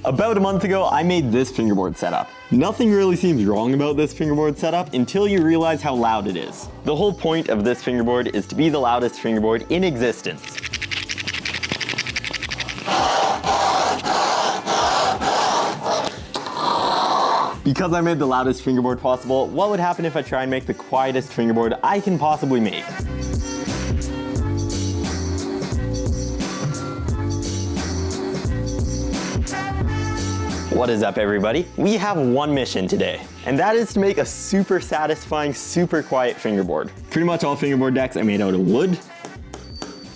About a month ago, I made this fingerboard setup. Nothing really seems wrong about this fingerboard setup until you realize how loud it is. The whole point of this fingerboard is to be the loudest fingerboard in existence. Because I made the loudest fingerboard possible, what would happen if I try and make the quietest fingerboard I can possibly make? What is up, everybody? We have one mission today, and that is to make a super satisfying, super quiet fingerboard. Pretty much all fingerboard decks are made out of wood.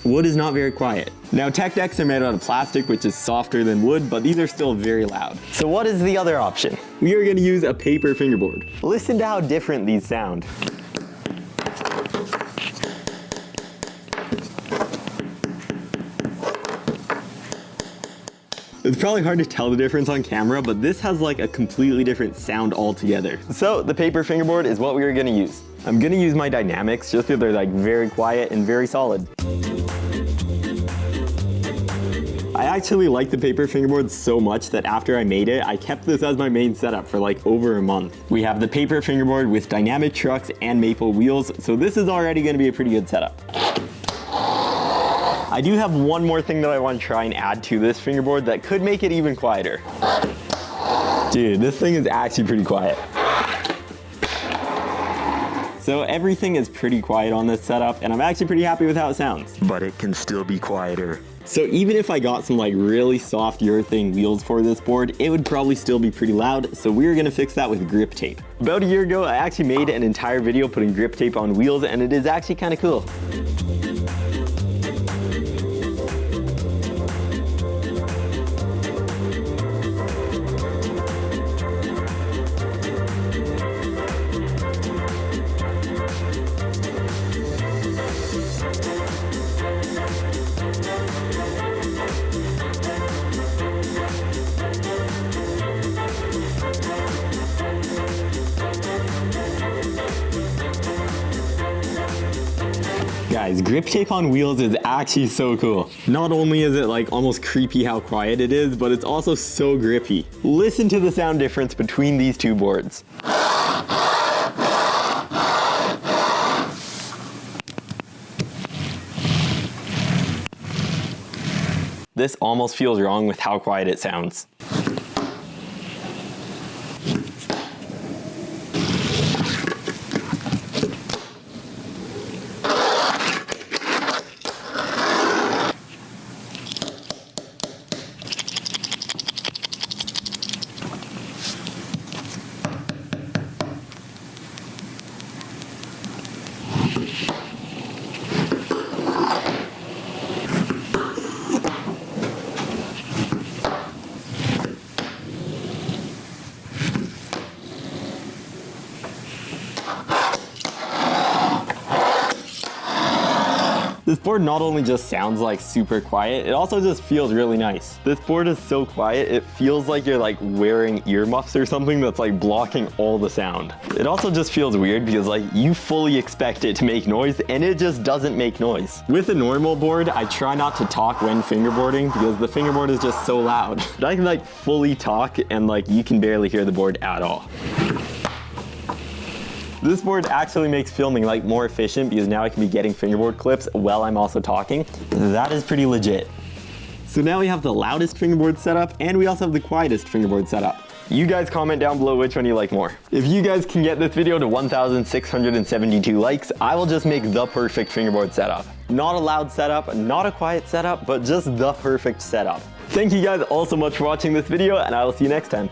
Wood is not very quiet. Now, tech decks are made out of plastic, which is softer than wood, but these are still very loud. So what is the other option? We are going to use a paper fingerboard. Listen to how different these sound. It's probably hard to tell the difference on camera, but this has like a completely different sound altogether. So the paper fingerboard is what we are gonna use. I'm gonna use my dynamics just because they're like very quiet and very solid. I actually like the paper fingerboard so much that after I made it, I kept this as my main setup for like over a month. We have the paper fingerboard with dynamic trucks and maple wheels, so this is already gonna be a pretty good setup. I do have one more thing that I want to try and add to this fingerboard that could make it even quieter. Dude, this thing is actually pretty quiet. So everything is pretty quiet on this setup, and I'm actually pretty happy with how it sounds. But it can still be quieter. So even if I got some like really soft urethane wheels for this board, it would probably still be pretty loud, so we're gonna fix that with grip tape. About a year ago, I actually made an entire video putting grip tape on wheels, and it is actually kind of cool. Guys, grip tape on wheels is actually so cool. Not only is it like almost creepy how quiet it is, but it's also so grippy. Listen to the sound difference between these two boards. This almost feels wrong with how quiet it sounds. This board not only just sounds like super quiet, it also just feels really nice. This board is so quiet, it feels like you're like wearing earmuffs or something that's like blocking all the sound. It also just feels weird because like you fully expect it to make noise and it just doesn't make noise. With a normal board, I try not to talk when fingerboarding because the fingerboard is just so loud. But I can like fully talk and like you can barely hear the board at all. This board actually makes filming like more efficient because now I can be getting fingerboard clips while I'm also talking. That is pretty legit. So now we have the loudest fingerboard setup and we also have the quietest fingerboard setup. You guys comment down below which one you like more. If you guys can get this video to 1,672 likes, I will just make the perfect fingerboard setup. Not a loud setup, not a quiet setup, but just the perfect setup. Thank you guys all so much for watching this video and I will see you next time.